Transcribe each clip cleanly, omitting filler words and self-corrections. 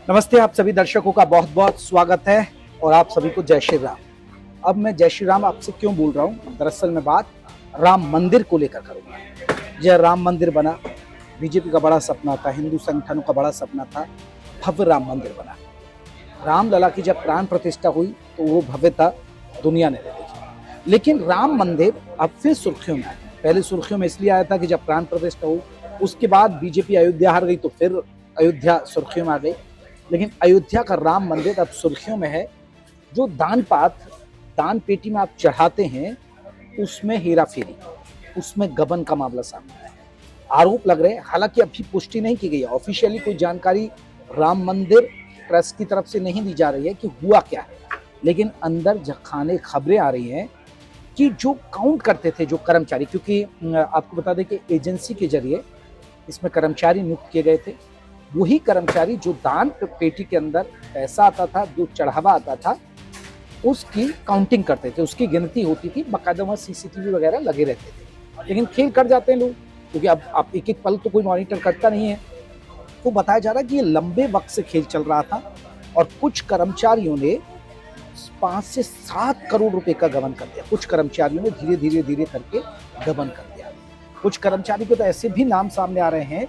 नमस्ते, आप सभी दर्शकों का बहुत बहुत स्वागत है और आप सभी को जय श्री राम। अब मैं जय श्री राम आपसे क्यों बोल रहा हूँ, दरअसल मैं बात राम मंदिर को लेकर करूँगा। जय राम मंदिर बना, बीजेपी का बड़ा सपना था, हिंदू संगठनों का बड़ा सपना था, भव्य राम मंदिर बना। रामलला की जब प्राण प्रतिष्ठा हुई तो वो भव्यता दुनिया ने देखी। लेकिन राम मंदिर अब फिर सुर्खियों में आया। पहले सुर्खियों में इसलिए आया था कि जब प्राण प्रतिष्ठा हुई, उसके बाद बीजेपी अयोध्या हार गई तो फिर अयोध्या सुर्खियों में आ गई। लेकिन अयोध्या का राम मंदिर अब सुर्खियों में है। जो दान पेटी में आप चढ़ाते हैं, उसमें हेरा फेरी, उसमें गबन का मामला सामने आया है। आरोप लग रहे हैं, हालांकि अभी पुष्टि नहीं की गई है, ऑफिशियली कोई जानकारी राम मंदिर ट्रस्ट की तरफ से नहीं दी जा रही है कि हुआ क्या है। लेकिन अंदर जखाने खबरें आ रही हैं कि जो काउंट करते थे, जो कर्मचारी, क्योंकि आपको बता दें कि एजेंसी के जरिए इसमें कर्मचारी नियुक्त किए गए थे, वही कर्मचारी जो दान पेटी के अंदर पैसा आता था, जो चढ़ावा आता था, उसकी काउंटिंग करते थे, उसकी गिनती होती थी, बाकायदा वहाँ सीसीटीवी वगैरह लगे रहते थे। लेकिन खेल कर जाते हैं लोग, क्योंकि अब आप एक एक पल तो कोई मॉनिटर करता नहीं है। तो बताया जा रहा है कि ये लंबे वक्त से खेल चल रहा था और कुछ कर्मचारियों ने 5 से 7 करोड़ रुपए का गबन कर दिया। कुछ कर्मचारियों ने धीरे धीरे करके गबन कर दिया। कुछ कर्मचारी को तो ऐसे भी नाम सामने आ रहे हैं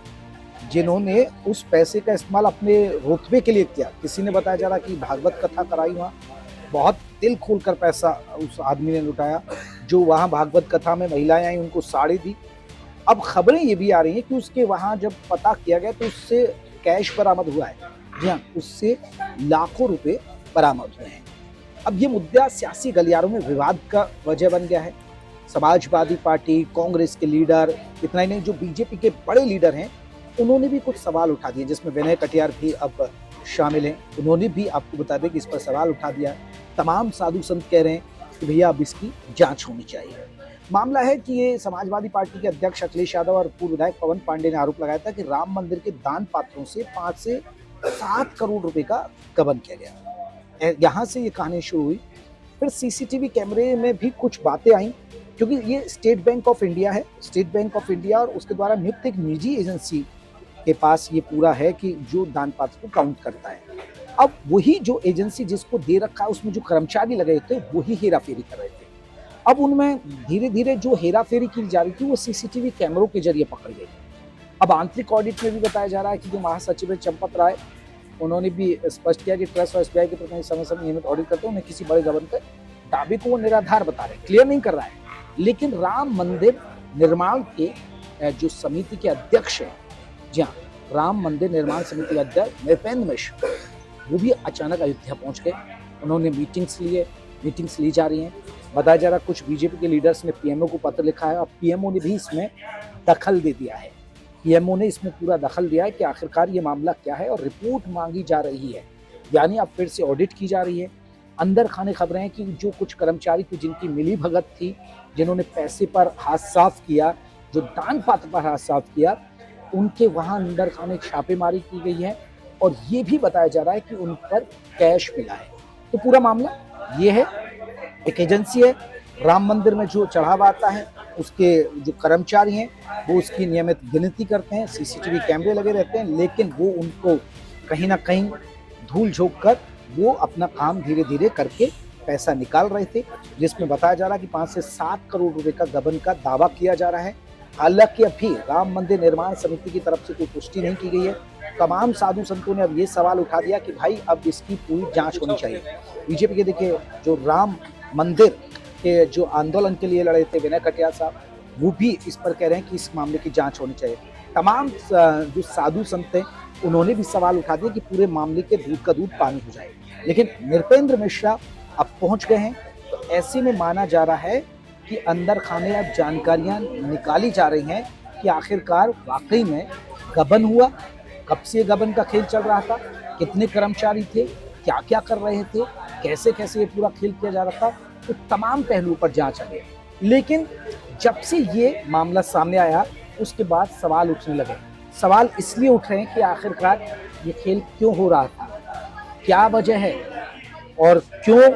जिन्होंने उस पैसे का इस्तेमाल अपने रुतबे के लिए किया। किसी ने बताया जा रहा कि भागवत कथा कराई, वहाँ बहुत दिल खोल कर पैसा उस आदमी ने लुटाया। जो वहाँ भागवत कथा में महिलाएं आई, उनको साड़ी दी। अब खबरें ये भी आ रही हैं कि उसके वहाँ जब पता किया गया तो उससे कैश बरामद हुआ है। जी हाँ, उससे लाखों रुपए बरामद हुए हैं। अब ये मुद्दा सियासी गलियारों में विवाद का वजह बन गया है। समाजवादी पार्टी, कांग्रेस के लीडर, इतना ही नहीं, जो बीजेपी के बड़े लीडर हैं, उन्होंने भी कुछ सवाल उठा दिए, जिसमें विनय कटियार भी अब शामिल हैं। उन्होंने भी, आपको बता दें कि इस पर सवाल उठा दिया। तमाम साधु संत कह रहे हैं कि भैया अब इसकी जांच होनी चाहिए। मामला है कि ये समाजवादी पार्टी के अध्यक्ष अखिलेश यादव और पूर्व विधायक पवन पांडे ने आरोप लगाया था कि राम मंदिर के दान पात्रों से 5 से 7 करोड़ रुपए का गबन किया गया। यहाँ से ये कहानी शुरू हुई। फिर सीसीटीवी कैमरे में भी कुछ बातें आई, क्योंकि ये स्टेट बैंक ऑफ इंडिया है। स्टेट बैंक ऑफ इंडिया और उसके द्वारा नियुक्त एक निजी एजेंसी के पास ये पूरा है कि जो दान पात्र को काउंट करता है। अब वही जो एजेंसी जिसको दे रखा है, उसमें जो कर्मचारी लगे थे, वही हेरा फेरी कर रहे थे। अब उनमें धीरे धीरे जो हेरा फेरी की जा रही थी, वो सीसीटीवी कैमरों के जरिए पकड़ गई। अब आंतरिक ऑडिट में भी बताया जा रहा है कि जो महासचिव है चंपत राय, उन्होंने भी स्पष्ट किया कि ट्रस्ट और एसबीआई के प्रतिनिधि समय समय नियमित ऑडिट करते हैं। उन्हें किसी बड़े गबन के दावे को वो निराधार बता रहे हैं, क्लियर नहीं कर रहा है। लेकिन राम मंदिर निर्माण के जो समिति के अध्यक्ष हैं, जी हाँ, राम मंदिर निर्माण समिति के अध्यक्ष नृपेंद्र मिश्र, वो भी अचानक अयोध्या पहुंच गए। उन्होंने मीटिंग्स ली जा रही हैं। बताया जा रहा कुछ बीजेपी के लीडर्स ने पीएमओ को पत्र लिखा है और पीएमओ ने भी इसमें दखल दे दिया है। पीएमओ ने इसमें पूरा दखल दिया है कि आखिरकार ये मामला क्या है और रिपोर्ट मांगी जा रही है, यानी अब फिर से ऑडिट की जा रही है। अंदर खाने खबरें हैं कि जो कुछ कर्मचारी थी, जिनकी मिली भगत थी, जिन्होंने पैसे पर हाथ साफ किया, जो दान पात्र पर हाथ साफ किया, उनके वहां अंदर खाने छापेमारी की गई है और ये भी बताया जा रहा है कि उन पर कैश मिला है। तो पूरा मामला ये है। एक एजेंसी है, राम मंदिर में जो चढ़ावा आता है, उसके जो कर्मचारी हैं वो उसकी नियमित गिनती करते हैं, सीसीटीवी कैमरे लगे रहते हैं, लेकिन वो उनको कहीं ना कहीं धूल झोंक कर वो अपना काम धीरे धीरे करके पैसा निकाल रहे थे, जिसमें बताया जा रहा है कि 5 से 7 करोड़ रुपए का गबन का दावा किया जा रहा है। हालांकि अभी राम मंदिर निर्माण समिति की तरफ से कोई पुष्टि नहीं की गई है। तमाम साधु संतों ने अब ये सवाल उठा दिया कि भाई अब इसकी पूरी जांच होनी चाहिए। बीजेपी के देखिए, जो राम मंदिर के जो आंदोलन के लिए लड़े थे विनय कटियार साहब, वो भी इस पर कह रहे हैं कि इस मामले की जांच होनी चाहिए। तमाम जो साधु संत हैं, उन्होंने भी सवाल उठा दिया कि पूरे मामले के दूध का दूध पानी हो जाए। लेकिन नृपेंद्र मिश्रा अब पहुंच गए हैं, तो ऐसे में माना जा रहा है कि अंदर खाने अब जानकारियां निकाली जा रही हैं कि आखिरकार वाकई में गबन हुआ, कब से गबन का खेल चल रहा था, कितने कर्मचारी थे, क्या क्या कर रहे थे, कैसे कैसे ये पूरा खेल किया जा रहा था। तो तमाम पहलुओं पर जांच आ गई। लेकिन जब से ये मामला सामने आया, उसके बाद सवाल उठने लगे। सवाल इसलिए उठ रहे हैं कि आखिरकार ये खेल क्यों हो रहा था, क्या वजह है और क्यों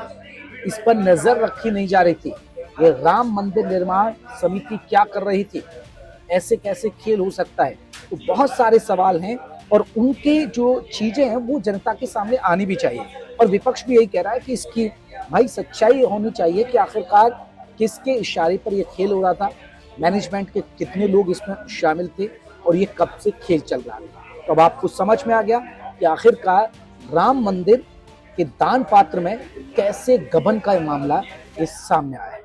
इस पर नजर रखी नहीं जा रही थी। ये राम मंदिर निर्माण समिति क्या कर रही थी, ऐसे कैसे खेल हो सकता है। तो बहुत सारे सवाल हैं और उनके जो चीजें हैं वो जनता के सामने आनी भी चाहिए। और विपक्ष भी यही कह रहा है कि इसकी भाई सच्चाई होनी चाहिए कि आखिरकार किसके इशारे पर ये खेल हो रहा था, मैनेजमेंट के कितने लोग इसमें शामिल थे और ये कब से खेल चल रहा था। तो अब आपको समझ में आ गया कि आखिरकार राम मंदिर के दान पात्र में कैसे गबन का मामला इस सामने आया है।